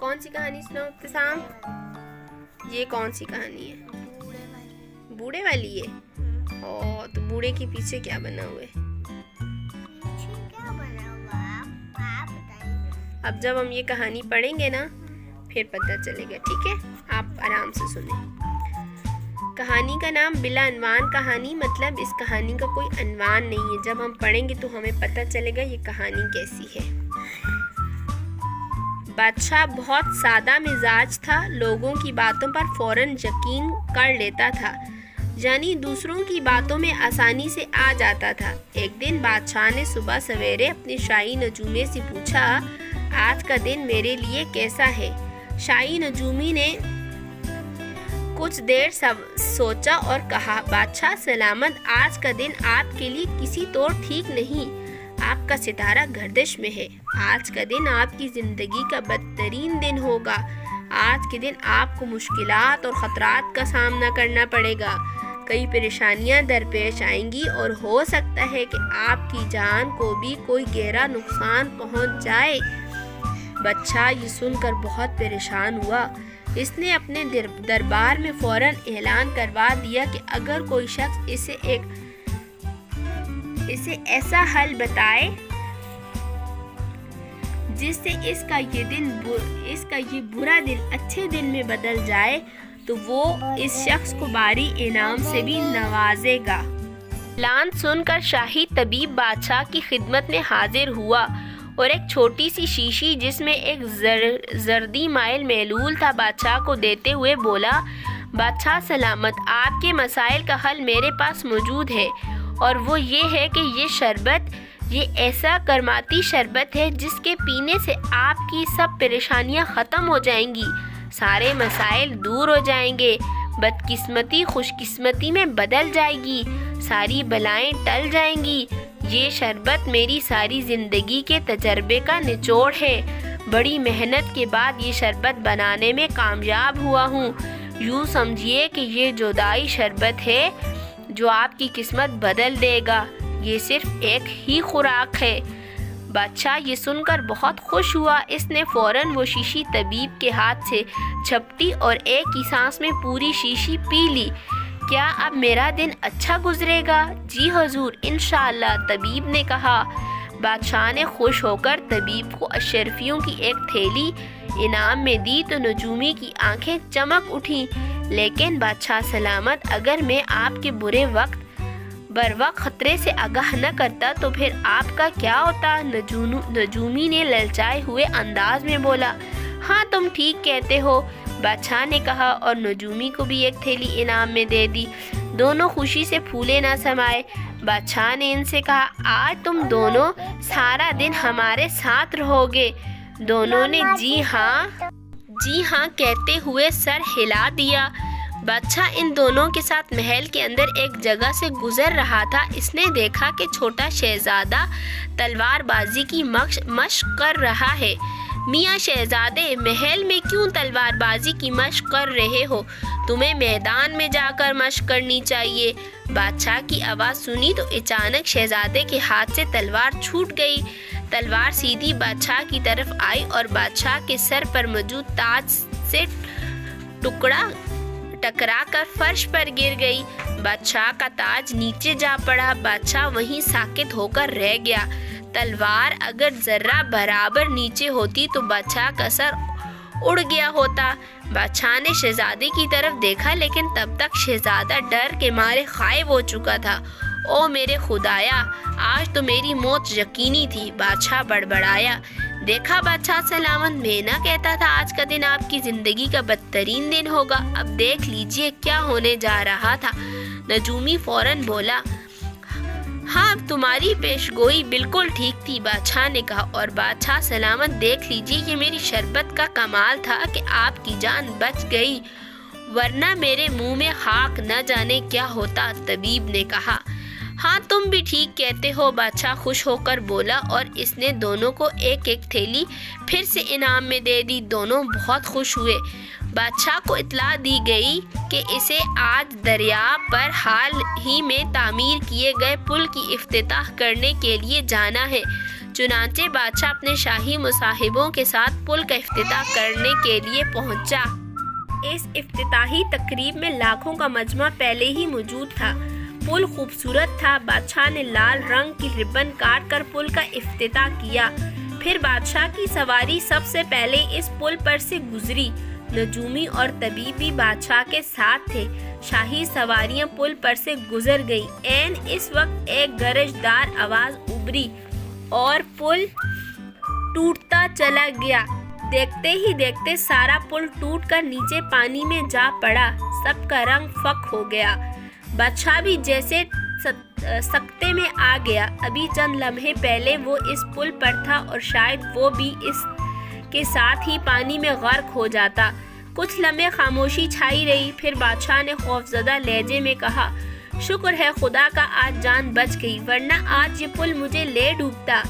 कौन सी कहानी सुनाओ इब्तिसाम? ये कौन सी कहानी है? बूढ़े वाली है। ओ तो बूढ़े के पीछे क्या बना हुआ है? अब जब हम ये कहानी पढ़ेंगे ना फिर पता चलेगा, ठीक है? आप आराम से सुने। कहानी का नाम बिला अनवान कहानी, मतलब इस कहानी का कोई अनवान नहीं है। जब हम पढ़ेंगे तो हमें पता चलेगा ये कहानी कैसी है। बादशाह बहुत सादा मिजाज था, लोगों की बातों पर फौरन यकीन कर लेता था, यानी दूसरों की बातों में आसानी से आ जाता था। एक दिन बादशाह ने सुबह सवेरे अपने शाही नजूमे से पूछा, आज का दिन मेरे लिए कैसा है? शाही नजूमी ने कुछ देर सोचा और कहा, बादशाह सलामत, आज का दिन आपके लिए किसी तौर ठीक नहीं। आपका सितारा गर्दिश में है। आज का दिन आपकी ज़िंदगी का बदतरीन दिन होगा। आज के दिन आपको मुश्किलात और ख़तरात का सामना करना पड़ेगा। कई परेशानियां दरपेश आएंगी और हो सकता है कि आपकी जान को भी कोई गहरा नुकसान पहुंच जाए। बादशाह ये सुनकर बहुत परेशान हुआ। इसने अपने दरबार में फौरन ऐलान करवा दिया कि अगर कोई शख्स इसे ऐसा हल बताए जिससे इसका ये बुरा दिन अच्छे दिन में बदल जाए तो वो इस शख्स को भारी इनाम से भी नवाजेगा। ऐलान सुनकर शाही तबीब बादशाह की खिदमत में हाजिर हुआ और एक छोटी सी शीशी जिसमें एक जर्दी माइल महलूल था बादशाह को देते हुए बोला, बादशाह सलामत, आपके मसाइल का हल मेरे पास मौजूद है और वो ये है कि ये ऐसा करमाती शरबत है जिसके पीने से आपकी सब परेशानियां ख़त्म हो जाएंगी, सारे मसाइल दूर हो जाएंगे, बदकिस्मती खुशकिस्मती में बदल जाएगी, सारी बलाएं टल जाएंगी। ये शरबत मेरी सारी ज़िंदगी के तजर्बे का निचोड़ है। बड़ी मेहनत के बाद ये शरबत बनाने में कामयाब हुआ हूँ। यूँ समझिए कि ये जुदाई शरबत है जो आपकी किस्मत बदल देगा। ये सिर्फ एक ही खुराक है। बादशाह ये सुनकर बहुत खुश हुआ। इसने फौरन वो शीशी तबीब के हाथ से झपटी और एक ही सांस में पूरी शीशी पी ली। क्या अब मेरा दिन अच्छा गुजरेगा? जी हुजूर, इंशाअल्लाह, तबीब ने कहा। बादशाह ने खुश होकर तबीब को अशरफियों की एक थैली इनाम में दी तो नजूमी की आंखें चमक उठीं। लेकिन बादशाह सलामत, अगर मैं आपके बुरे वक्त बर वक्त खतरे से आगाह न करता तो फिर आपका क्या होता? नजूमी ने ललचाए हुए अंदाज में बोला। हाँ, तुम ठीक कहते हो, बादशाह ने कहा और नजूमी को भी एक थैली इनाम में दे दी। दोनों खुशी से फूले न समाये। बादशाह ने इनसे कहा, आज तुम दोनों सारा दिन हमारे साथ रहोगे। दोनों ने जी हाँ कहते हुए सर हिला दिया। बादशाह इन दोनों के साथ महल के अंदर एक जगह से गुजर रहा था। इसने देखा कि छोटा शहजादा तलवारबाजी की मशक कर रहा है। मियाँ शहजादे, महल में क्यों तलवारबाजी की मशक कर रहे हो? तुम्हें मैदान में जाकर मशक करनी चाहिए। बादशाह की आवाज़ सुनी तो अचानक शहजादे के हाथ से तलवार छूट गई। तलवार सीधी बादशाह की तरफ आई और बादशाह के सर पर मौजूद ताज से टकरा कर फर्श पर गिर गई। बादशाह का ताज नीचे जा पड़ा। बादशाह वहीं साकित होकर रह गया। तलवार अगर जर्रा बराबर नीचे होती तो बादशाह का सर उड़ गया होता। बादशाह ने शहजादे की तरफ देखा, लेकिन तब तक शहजादा डर के मारे गायब हो चुका था। ओ मेरे खुदाया, आज तो मेरी मौत यकीनी थी। बादशाह बड़बड़ाया। देखा बादशाह सलामत, मैं ना कहता था आज का दिन आपकी ज़िंदगी का बदतरीन दिन होगा। अब देख लीजिए क्या होने जा रहा था। नजूमी फौरन बोला, हाँ, तुम्हारी पेशगोई बिल्कुल ठीक थी, बादशाह ने कहा। और बादशाह सलामत, देख लीजिए, ये मेरी शरबत का कमाल था कि आपकी जान बच गई, वरना मेरे मुंह में खाक न जाने क्या होता, तबीब ने कहा। हाँ, तुम भी ठीक कहते हो, बादशाह खुश होकर बोला और इसने दोनों को एक एक थैली फिर से इनाम में दे दी। दोनों बहुत खुश हुए। बादशाह को इत्तला दी गई कि इसे आज दरिया पर हाल ही में तामीर किए गए पुल की इफ्तिताह करने के लिए जाना है। चुनाचे बादशाह अपने शाही मुसाहिबों के साथ पुल का इफ्तिताह करने के लिए पहुंचा। इस इफ्तिताही तकरीब में लाखों का मजमा पहले ही मौजूद था। पुल खूबसूरत था। बादशाह ने लाल रंग की रिबन काट कर पुल का इफ्तिताह किया। फिर बादशाह की सवारी सबसे पहले इस पुल पर से गुजरी। नजूमी और तबीब भी बादशाह के साथ थे। शाही सवारियां पुल पर से गुजर गईं। ऐन इस वक्त एक गरजदार आवाज उभरी और पुल टूटता चला गया। देखते ही देखते सारा पुल टूटकर नीचे पानी में जा पड़ा। सबका रंग फक हो गया। बादशाह भी जैसे सकते में आ गया। अभी चंद लम्हे पहले वो इस पुल पर था और शायद वो भी इसके साथ ही पानी में गर्क हो जाता। कुछ लम्हे खामोशी छाई रही। फिर बादशाह ने खौफजदा लहजे में कहा, शुक्र है खुदा का आज जान बच गई, वरना आज ये पुल मुझे ले डूबता।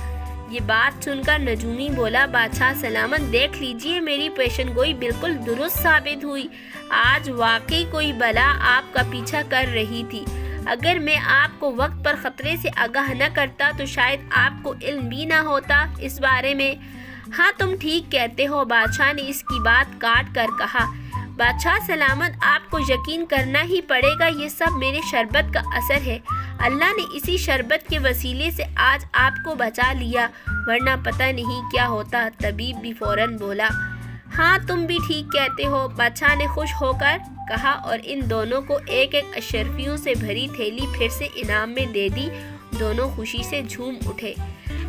ये बात सुनकर नजूमी बोला, बादशाह सलामत, देख लीजिए मेरी पेशनगोई बिल्कुल दुरुस्त साबित हुई। आज वाकई कोई बला आपका पीछा कर रही थी। अगर मैं आपको वक्त पर खतरे से आगाह न करता तो शायद आपको इल्म भी ना होता इस बारे में। हाँ, तुम ठीक कहते हो, बादशाह ने इसकी बात काट कर कहा। बादशाह सलामत, आपको यकीन करना ही पड़ेगा, ये सब मेरे शरबत का असर है। अल्लाह ने इसी शरबत के वसीले से आज आपको बचा लिया, वरना पता नहीं क्या होता। तबीब भी फौरन बोला, हाँ तुम भी ठीक कहते हो। बादशाह ने खुश होकर कहा और इन दोनों को एक एक अशरफियों से भरी थैली फिर से इनाम में दे दी। दोनों खुशी से झूम उठे।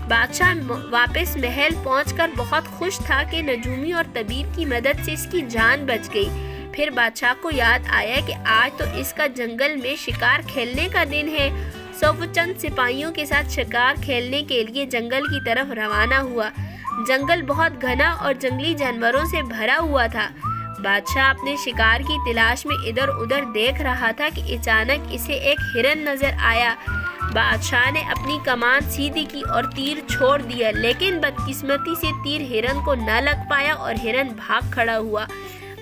बादशाह वापस महल पहुंचकर बहुत खुश था कि नजूमी और तबीब की मदद से इसकी जान बच गई। फिर बादशाह को याद आया कि आज तो इसका जंगल में शिकार खेलने का दिन है। सो वो चंद सिपाहियों के साथ शिकार खेलने के लिए जंगल की तरफ रवाना हुआ। जंगल बहुत घना और जंगली जानवरों से भरा हुआ था। बादशाह अपने शिकार की तलाश में इधर उधर देख रहा था कि अचानक इसे एक हिरन नजर आया। बादशाह ने अपनी कमान सीधी की और तीर छोड़ दिया, लेकिन बदकिस्मती से तीर हिरन को न लग पाया और हिरन भाग खड़ा हुआ।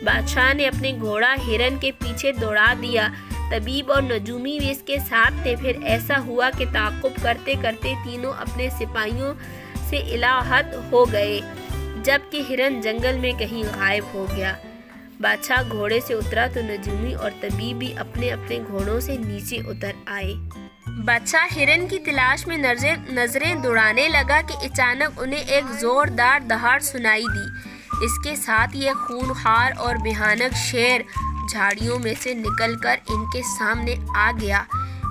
बादशाह ने अपने घोड़ा हिरन के पीछे दौड़ा दिया। तबीब और नजूमी भी इसके साथ थे। फिर ऐसा हुआ कि ताक़ुब करते करते तीनों अपने सिपाहियों से इलाहत हो गए, जबकि हिरन जंगल में कहीं गायब हो गया। बादशाह घोड़े से उतरा तो नजूमी और तबीब भी अपने अपने घोड़ों से नीचे उतर आए। बादशाह हिरन की तलाश में नजरें दौड़ाने लगा कि अचानक उन्हें एक जोरदार दहाड़ सुनाई दी। इसके साथ ही एक खूंखार और भयानक शेर झाड़ियों में से निकलकर इनके सामने आ गया।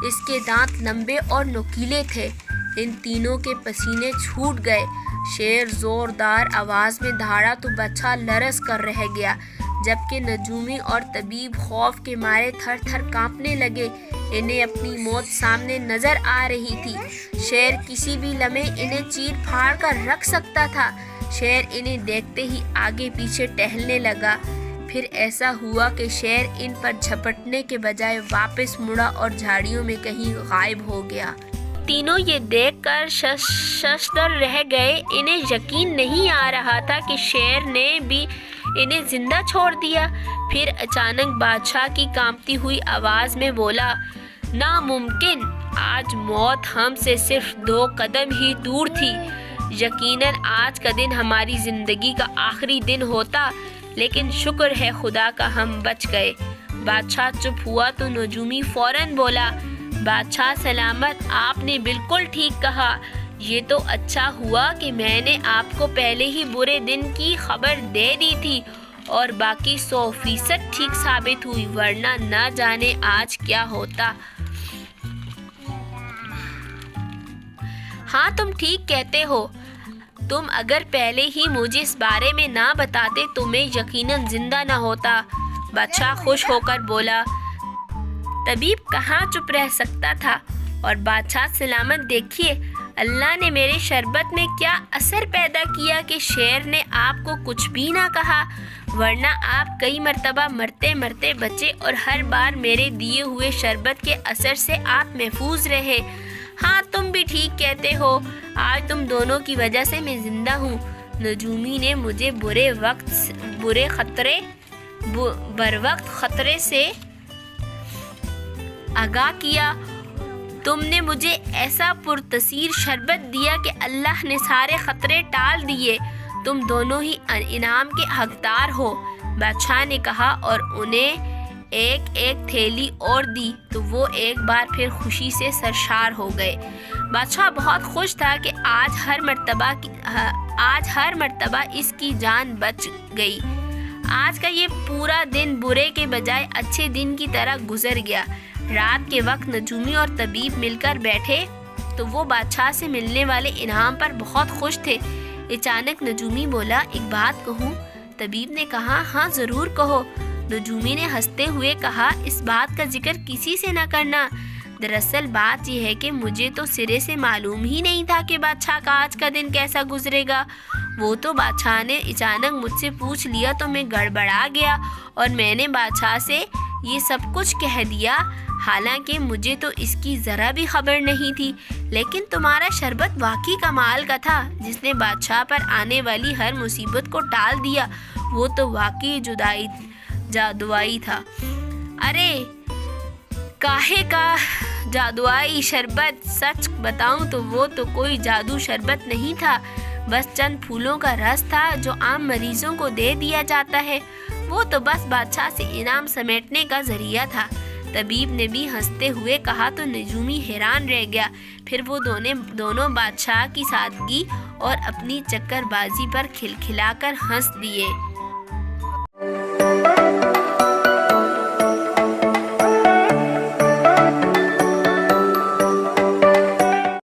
इसके दांत लंबे और नुकीले थे। इन तीनों के पसीने छूट गए। शेर जोरदार आवाज में दहाड़ा तो बादशाह लरस कर रह गया, जबकि नजूमी और तबीब खौफ के मारे थर थर कांपने लगे। इन्हें अपनी मौत सामने नजर आ रही थी। शेर किसी भी लम्हे इन्हें चीर फाड़ कर रख सकता था। शेर इन्हें देखते ही आगे पीछे टहलने लगा। फिर ऐसा हुआ कि शेर इन पर झपटने के बजाय वापस मुड़ा और झाड़ियों में कहीं गायब हो गया। तीनों ये देखकर शशदर रह गए। इन्हें यकीन नहीं आ रहा था कि शेर ने भी इन्हें जिंदा छोड़ दिया। फिर अचानक बादशाह की कांपती हुई आवाज में बोला, नामुमकिन, आज मौत हमसे सिर्फ 2 कदम ही दूर थी। यकीनन आज का दिन हमारी जिंदगी का आखिरी दिन होता, लेकिन शुक्र है खुदा का हम बच गए। बादशाह चुप हुआ तो नजूमी फौरन बोला, बादशाह सलामत, आपने बिल्कुल ठीक कहा। ये तो अच्छा हुआ कि मैंने आपको पहले ही बुरे दिन की खबर दे दी थी और बाकी 100% ठीक साबित हुई, वरना न जाने आज क्या होता। हाँ, तुम ठीक कहते हो। तुम अगर पहले ही मुझे इस बारे में ना बताते तो मैं यकीनन जिंदा ना होता। बादशाह खुश होकर बोला। तबीब कहाँ चुप रह सकता था। और बादशाह सलामत, देखिए अल्लाह ने मेरे शरबत में क्या असर पैदा किया कि शेर ने आपको कुछ भी ना कहा, वरना आप कई मर्तबा मरते मरते बचे और हर बार मेरे दिए हुए शरबत के असर से आप महफूज रहे। हाँ, तुम भी ठीक कहते हो। आज तुम दोनों की वजह से मैं जिंदा हूँ। नजूमी ने मुझे बर वक्त खतरे से आगाह किया تم نے مجھے ایسا پرتاثیر شربت دیا کہ اللہ نے سارے خطرے ٹال دیے، تم دونوں ہی انعام کے حقدار ہو۔ بادشاہ نے کہا اور انہیں ایک ایک تھیلی اور دی تو وہ ایک بار پھر خوشی سے سرشار ہو گئے۔ بادشاہ بہت خوش تھا کہ آج ہر مرتبہ اس کی جان بچ گئی۔ آج کا یہ پورا دن برے کے بجائے اچھے دن کی طرح گزر گیا۔ رات کے وقت نجومی اور طبیب مل کر بیٹھے تو وہ بادشاہ سے ملنے والے انعام پر بہت خوش تھے۔ اچانک نجومی بولا، ایک بات کہوں؟ طبیب نے کہا، ہاں ضرور کہو۔ نجومی نے ہنستے ہوئے کہا، اس بات کا ذکر کسی سے نہ کرنا۔ دراصل بات یہ ہے کہ مجھے تو سرے سے معلوم ہی نہیں تھا کہ بادشاہ کا آج کا دن کیسا گزرے گا۔ وہ تو بادشاہ نے اچانک مجھ سے پوچھ لیا تو میں گڑبڑا گیا اور میں نے بادشاہ سے یہ سب کچھ کہہ دیا، حالانکہ مجھے تو اس کی ذرا بھی خبر نہیں تھی۔ لیکن تمہارا شربت واقعی کمال کا تھا، جس نے بادشاہ پر آنے والی ہر مصیبت کو ٹال دیا۔ وہ تو واقعی جادوائی تھا۔ ارے کاہے کا جادوائی شربت؟ سچ بتاؤں تو وہ تو کوئی جادو شربت نہیں تھا، بس چند پھولوں کا رس تھا جو عام مریضوں کو دے دیا جاتا ہے۔ وہ تو بس بادشاہ سے انعام سمیٹنے کا ذریعہ تھا۔ طبیب نے بھی ہنستے ہوئے کہا تو نجومی حیران رہ گیا۔ پھر وہ دونوں بادشاہ کی سادگی اور اپنی چکر بازی پر کھلکھلا کر ہنس دیے۔